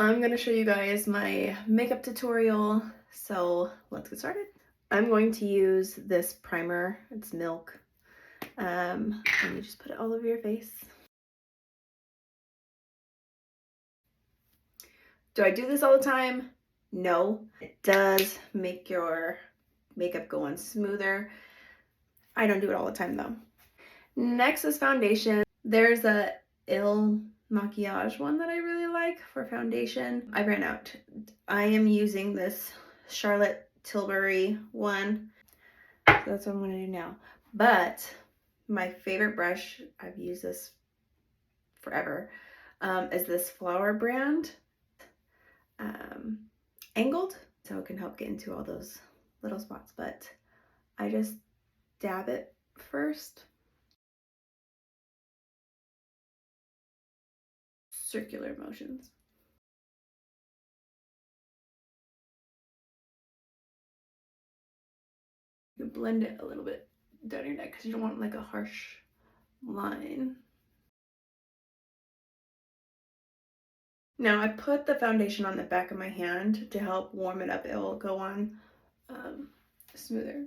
I'm gonna show you guys my makeup tutorial, so let's get started. I'm going to use this primer, it's Milk, and you just put it all over your face. Do I do this all the time? No. It does make your makeup go on smoother. I don't do it all the time though. Next is foundation. There's a Il Makiage one that I really like for foundation. I ran out. I am using this Charlotte Tilbury one. So that's what I'm going to do now. But my favorite brush, I've used this forever, is this Flower brand, Angled. So it can help get into all those little spots. But I just dab it first. Circular motions. You can blend it a little bit down your neck because you don't want like a harsh line. Now I put the foundation on the back of my hand to help warm it up. It will go on smoother.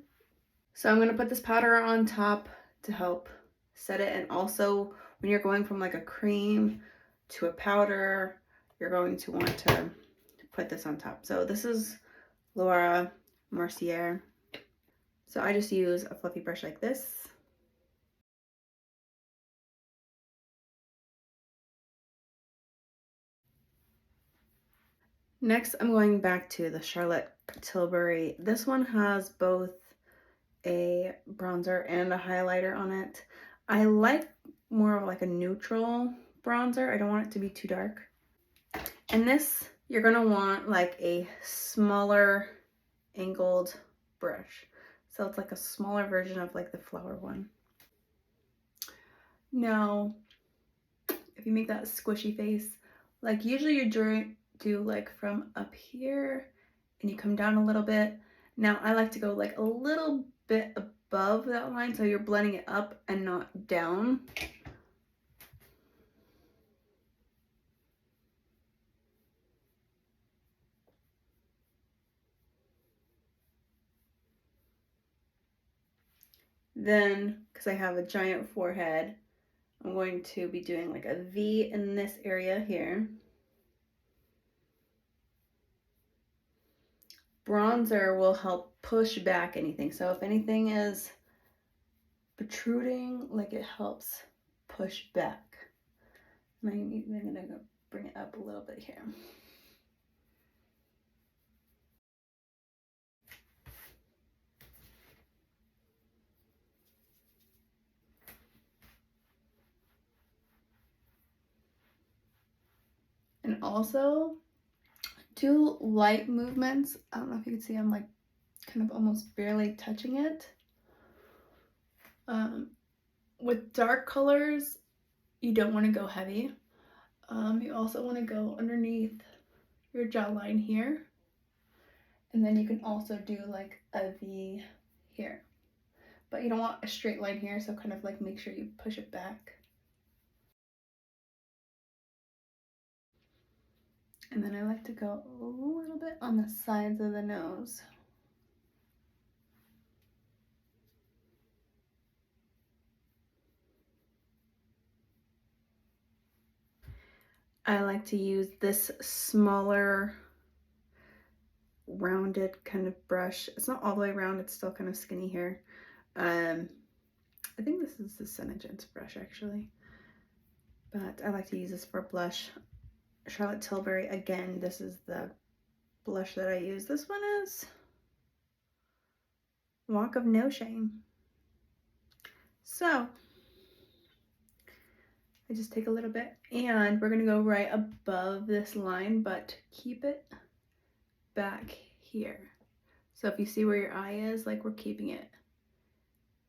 So I'm gonna put this powder on top to help set it, and also when you're going from like a cream to a powder, you're going to want to put this on top. So this is Laura Mercier. So I just use a fluffy brush like this. Next, I'm going back to the Charlotte Tilbury. This one has both a bronzer and a highlighter on it. I like more of like a neutral bronzer. I don't want it to be too dark. And this, you're gonna want like a smaller angled brush. So it's like a smaller version of like the Flower one. Now, if you make that squishy face, like usually you do like from up here and you come down a little bit. Now I like to go like a little bit above that line, so you're blending it up and not down. Then, because I have a giant forehead, I'm going to be doing like a V in this area here. Bronzer will help push back anything. So if anything is protruding, like it helps push back. I'm even gonna bring it up a little bit here. And also do light movements. I don't know if you can see, I'm like kind of almost barely touching it. With dark colors, you don't want to go heavy. You also want to go underneath your jawline here. And then you can also do like a V here. But you don't want a straight line here, so kind of like make sure you push it back. And then I like to go a little bit on the sides of the nose. I like to use this smaller rounded kind of brush. It's not all the way around, it's still kind of skinny here. I think this is the Senegence brush actually, but I like to use this for blush. Charlotte Tilbury, again, this is the blush that I use. This one is Walk of No Shame. So I just take a little bit and we're gonna go right above this line, but keep it back here. So if you see where your eye is, like we're keeping it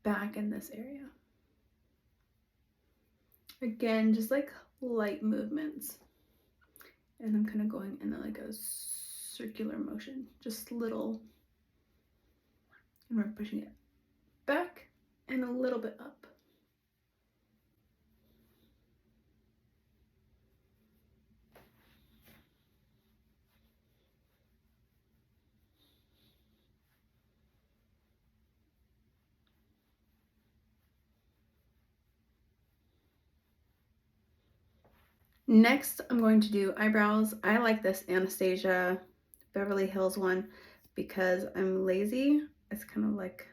back in this area. Again, just like light movements. And I'm kind of going in like a circular motion, just little, and we're pushing it back and a little bit up. Next, I'm going to do eyebrows. I like this Anastasia Beverly Hills one because I'm lazy. It's kind of like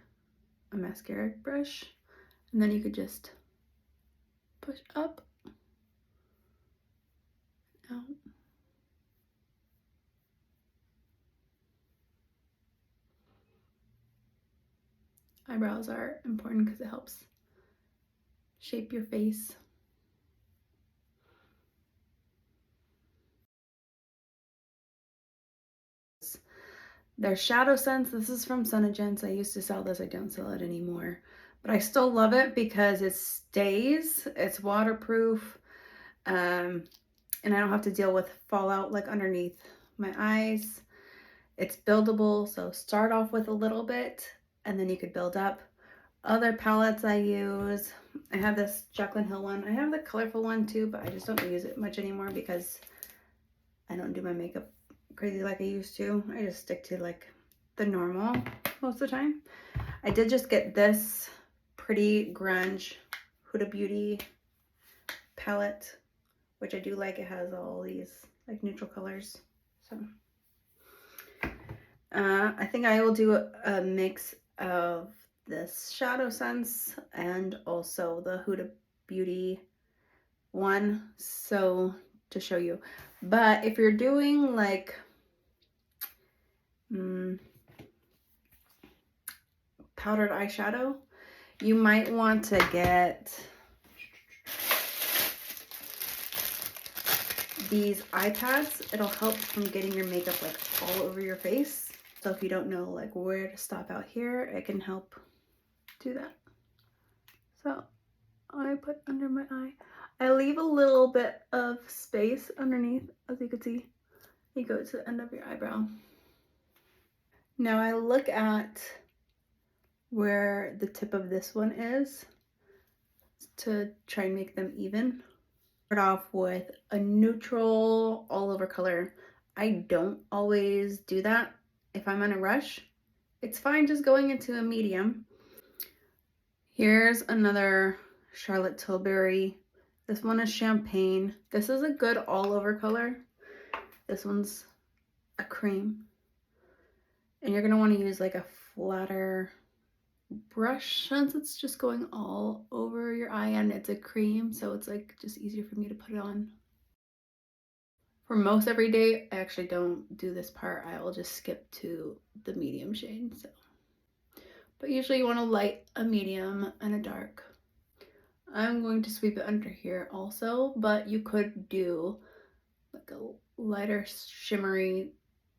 a mascara brush. And then you could just push up, out. Eyebrows are important because it helps shape your face. Their Shadow Sense, this is from Senegence. I used to sell this, I don't sell it anymore. But I still love it because it stays, it's waterproof, and I don't have to deal with fallout like underneath my eyes. It's buildable, so start off with a little bit and then you could build up. Other palettes I use, I have this Jaclyn Hill one. I have the colorful one too, but I just don't use it much anymore because I don't do my makeup crazy like I used to. I just stick to like the normal most of the time. I did just get this Pretty Grunge Huda Beauty palette, which I do like. It has all these like neutral colors. So I think I will do a mix of this Shadow Sense and also the Huda Beauty one, so to show you. But if you're doing like powdered eyeshadow, you might want to get these eye pads. It'll help from getting your makeup like all over your face. So if you don't know like where to stop out here, it can help do that. So I put under my eye. I leave a little bit of space underneath, as you can see. You go to the end of your eyebrow. Now I look at where the tip of this one is to try and make them even. Start off with a neutral all over color. I don't always do that if I'm in a rush. It's fine just going into a medium. Here's another Charlotte Tilbury. This one is Champagne. This is a good all over color. This one's a cream. And you're gonna wanna use like a flatter brush since it's just going all over your eye and it's a cream, so it's like just easier for me to put it on. For most every day, I actually don't do this part. I will just skip to the medium shade. So, but usually you want a light, a medium, and a dark. I'm going to sweep it under here also, but you could do like a lighter shimmery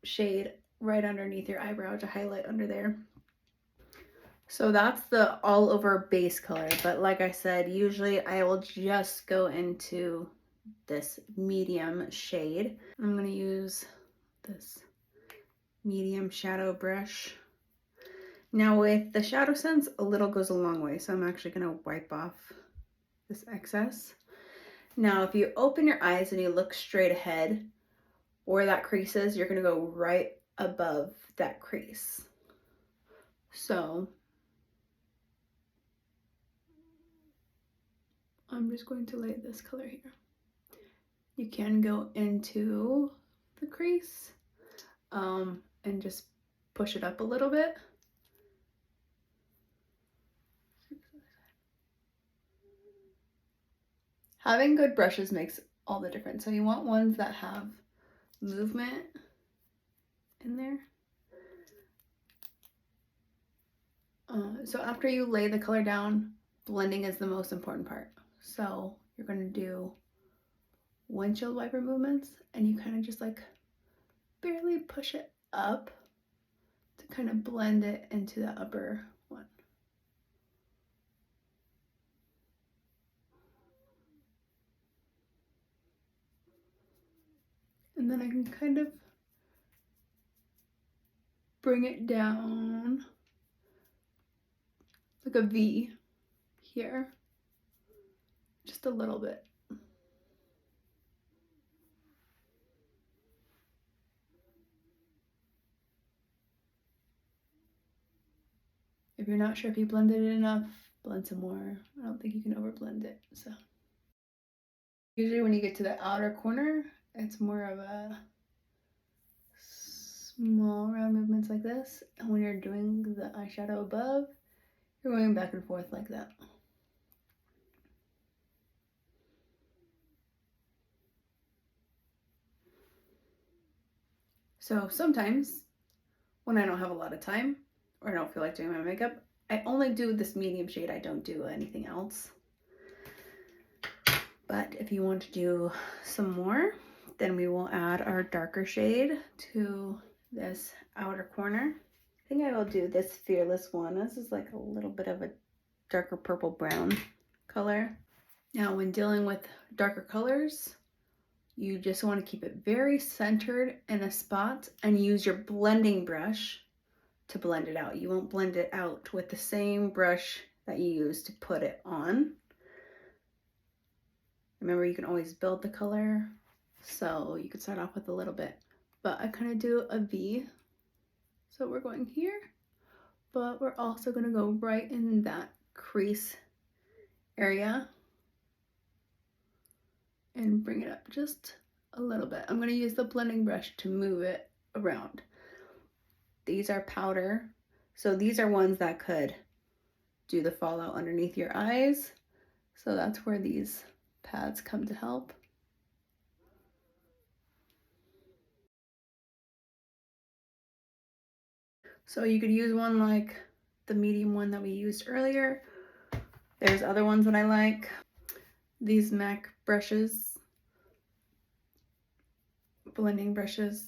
shade right underneath your eyebrow to highlight under there. So that's the all over base color, but like I said, usually I will just go into this medium shade. I'm going to use this medium shadow brush. Now with the Shadow Sense, a little goes a long way, so I'm actually going to wipe off this excess. Now if you open your eyes and you look straight ahead, where that crease is, you're going to go right above that crease. So I'm just going to lay this color here. You can go into the crease and just push it up a little bit. Having good brushes makes all the difference. So you want ones that have movement in there. So after you lay the color down, blending is the most important part. So you're going to do windshield wiper movements and you kind of just like barely push it up to kind of blend it into the upper one. And then I can kind of bring it down like a V here, just a little bit. If you're not sure if you blended it enough, blend some more. I don't think you can over blend it, so. Usually when you get to the outer corner, it's more of a small round movements like this. And when you're doing the eyeshadow above, you're going back and forth like that. So sometimes when I don't have a lot of time or I don't feel like doing my makeup, I only do this medium shade. I don't do anything else. But if you want to do some more, then we will add our darker shade to this outer corner. I think I will do this Fearless one. This is like a little bit of a darker purple brown color. Now when dealing with darker colors, you just want to keep it very centered in a spot and use your blending brush to blend it out. You won't blend it out with the same brush that you use to put it on. Remember, you can always build the color, so you could start off with a little bit. But I kind of do a V. So we're going here, but we're also going to go right in that crease area and bring it up just a little bit. I'm going to use the blending brush to move it around. These are powder, so these are ones that could do the fallout underneath your eyes. So that's where these pads come to help. So you could use one like the medium one that we used earlier. There's other ones that I like. These MAC brushes, blending brushes.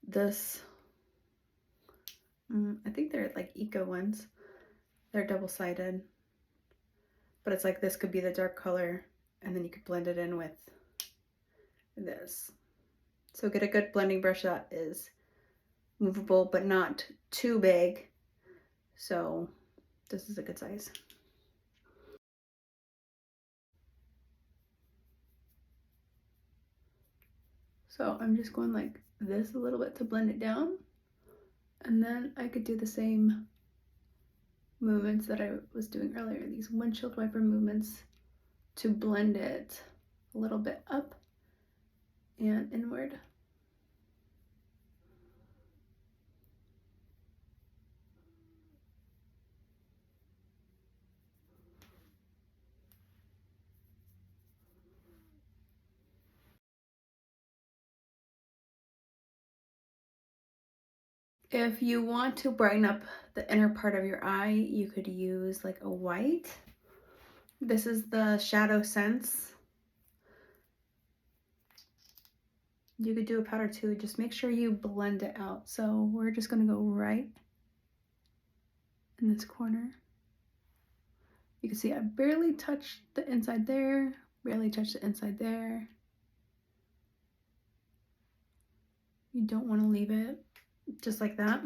This, I think they're like Eco ones. They're double-sided. But it's like this could be the dark color and then you could blend it in with this. So get a good blending brush that is movable but not too big. So this is a good size. So I'm just going like this a little bit to blend it down. And then I could do the same movements that I was doing earlier, these windshield wiper movements, to blend it a little bit up and inward. If you want to brighten up the inner part of your eye, you could use like a white. This is the Shadow Sense. You could do a powder too, just make sure you blend it out. So we're just gonna go right in this corner. You can see I barely touched the inside there, barely touched the inside there. You don't want to leave it just like that.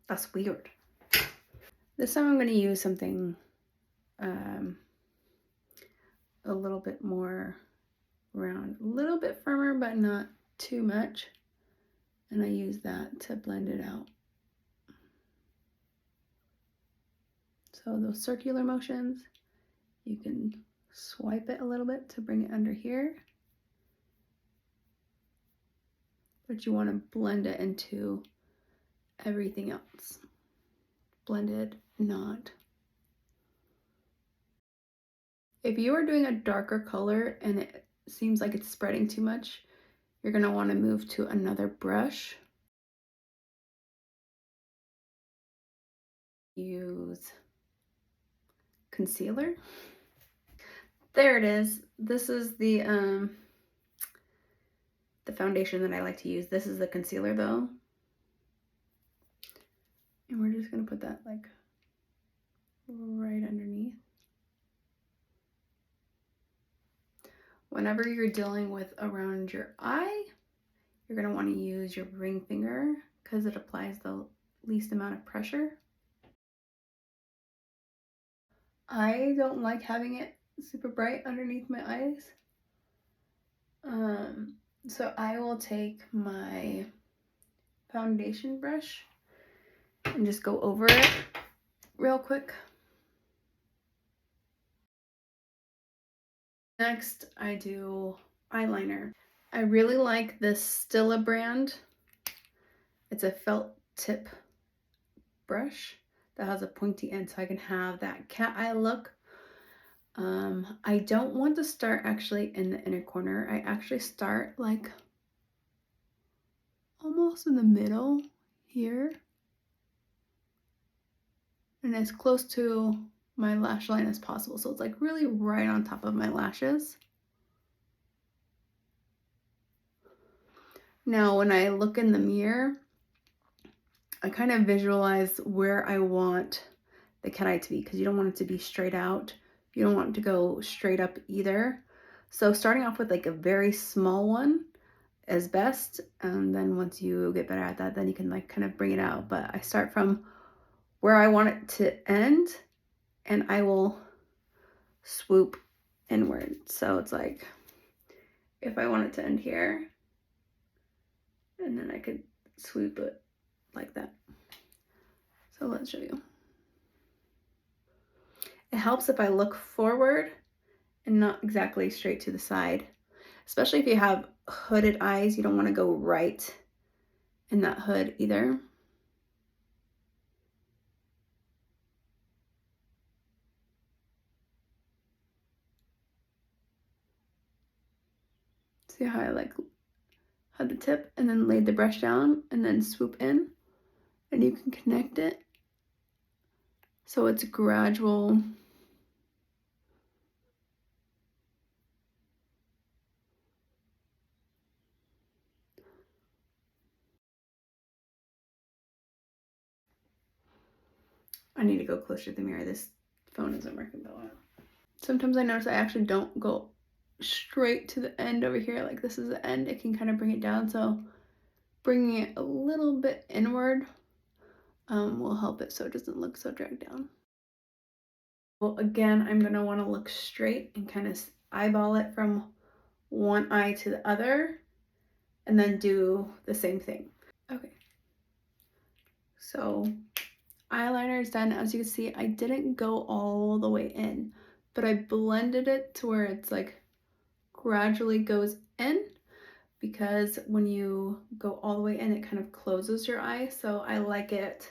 That's weird. This time I'm going to use something a little bit more round, a little bit firmer, but not too much. And I use that to blend it out. So those circular motions, you can swipe it a little bit to bring it under here. But you want to blend it into everything else. Blended, not. If you are doing a darker color and it seems like it's spreading too much, you're going to want to move to another brush. Use concealer. There it is. This is the foundation that I like to use. This is the concealer though. And we're just going to put that like right underneath. Whenever you're dealing with around your eye, you're going to want to use your ring finger because it applies the least amount of pressure. I don't like having it super bright underneath my eyes. So I will take my foundation brush and just go over it real quick. Next, I do eyeliner. I really like this Stila brand. It's a felt tip brush that has a pointy end, so I can have that cat eye look. I don't want to start actually in the inner corner. I actually start like almost in the middle here, and as close to my lash line as possible. So it's like really right on top of my lashes. Now, when I look in the mirror, I kind of visualize where I want the cat eye to be, because you don't want it to be straight out. You don't want it to go straight up either. So starting off with like a very small one is best, and then once you get better at that, then you can like kind of bring it out. But I start from where I want it to end, and I will swoop inward. So it's like, if I want it to end here, and then I could swoop it like that. So let's show you. It helps if I look forward and not exactly straight to the side, especially if you have hooded eyes. You don't want to go right in that hood either. See how I like had the tip and then laid the brush down and then swoop in, and you can connect it so it's gradual. I need to go closer to the mirror. This phone isn't working that well. Sometimes I notice I actually don't go straight to the end over here, like this is the end. It can kind of bring it down, so bringing it a little bit inward will help it so it doesn't look so dragged down. Well, again, I'm going to want to look straight and kind of eyeball it from one eye to the other, and then do the same thing. Okay, so eyeliner is done. As you can see, I didn't go all the way in, but I blended it to where it's like gradually goes in, because when you go all the way in, it kind of closes your eye. So I like it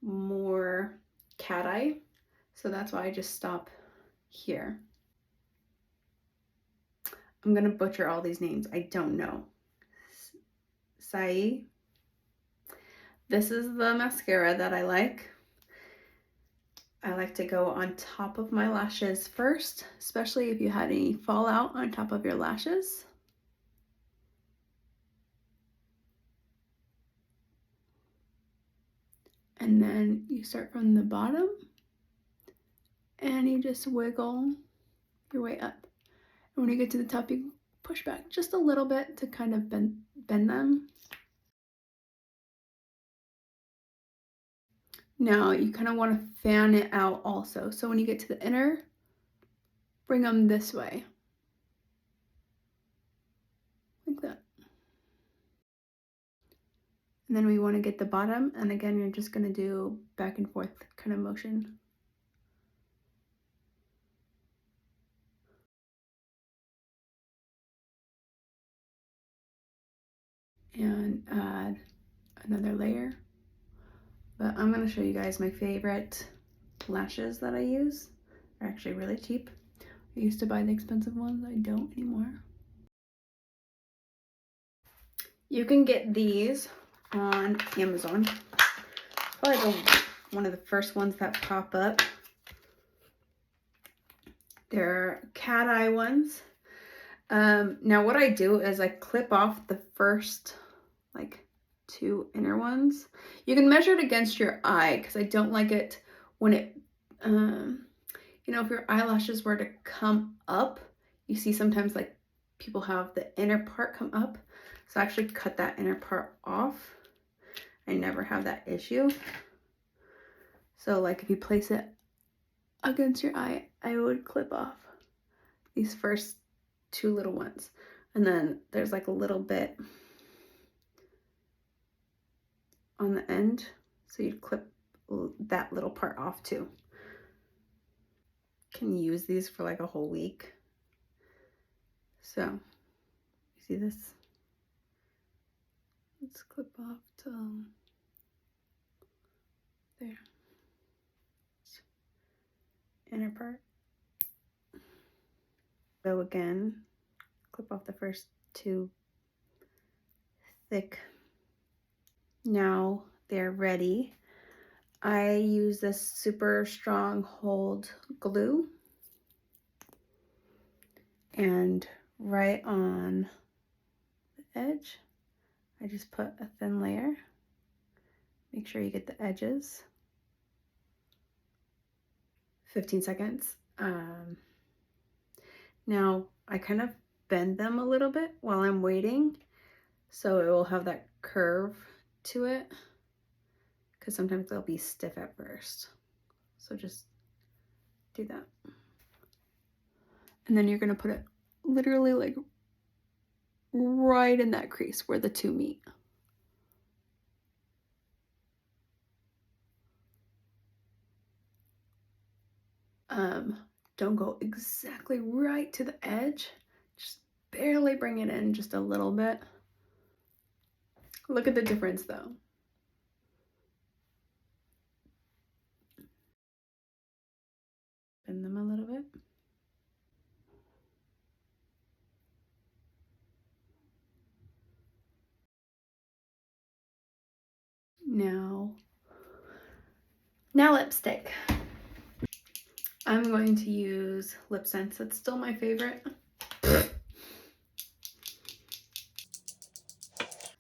more cat eye. So that's why I just stop here. I'm gonna butcher all these names. I don't know. Sai. This is the mascara that I like. I like to go on top of my lashes first, especially if you had any fallout on top of your lashes. And then you start from the bottom and you just wiggle your way up. And when you get to the top, you push back just a little bit to kind of bend them. Now you kind of want to fan it out also. So when you get to the inner, bring them this way. Like that. And then we want to get the bottom, and again, you're just going to do back and forth kind of motion. And add another layer. But I'm going to show you guys my favorite lashes that I use. They're actually really cheap. I used to buy the expensive ones. I don't anymore. You can get these on Amazon. Probably one of the first ones that pop up. They're cat eye ones. Now what I do is I clip off the first like 2 inner ones. You can measure it against your eye, because I don't like it when it, you know, if your eyelashes were to come up, you see sometimes like people have the inner part come up. So I actually cut that inner part off. I never have that issue. So like if you place it against your eye, I would clip off these first 2 little ones. And then there's like a little bit on the end, so you'd clip that little part off too. Can use these for like a whole week. So, you see this? Let's clip off to there. Inner part. So again, clip off the first two thick. Now they're ready. I use this super strong hold glue, and right on the edge I just put a thin layer. Make sure you get the edges. 15 seconds. Now I kind of bend them a little bit while I'm waiting, so it will have that curve to it, because sometimes they'll be stiff at first. So just do that. And then you're gonna put it literally like right in that crease where the two meet. Don't go exactly right to the edge. Just barely bring it in just a little bit. Look at the difference though. Bend them a little bit. Now lipstick. I'm going to use Lip Sense. It's still my favorite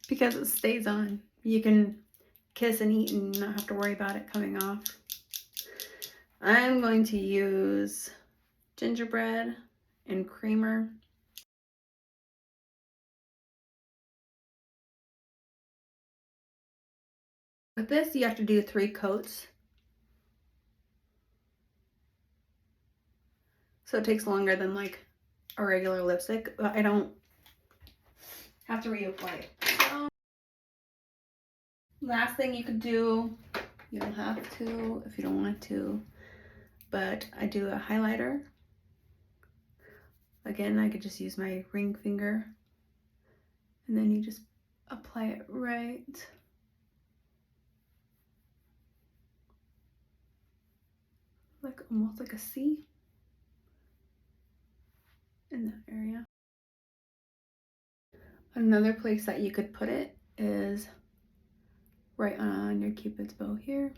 because it stays on. You can kiss and eat and not have to worry about it coming off. I'm going to use Gingerbread and Creamer. With this, you have to do 3 coats. So it takes longer than like a regular lipstick, but I don't have to reapply it. So, last thing you could do, you don't have to if you don't want to, but I do a highlighter. Again, I could just use my ring finger, and then you just apply it right like almost like a C in that area. Another place that you could put it is right on your Cupid's bow here,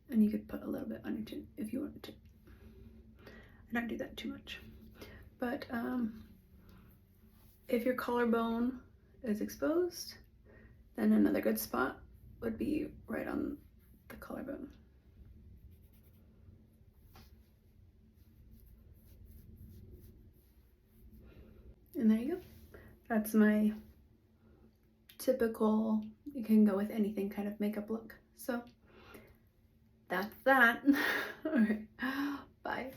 and you could put a little bit on your chin if you wanted to. I don't do that too much, but if your collarbone is exposed, then another good spot would be right on the collarbone. And there you go. That's my typical, you can go with anything kind of makeup look. So that's that. All right, bye.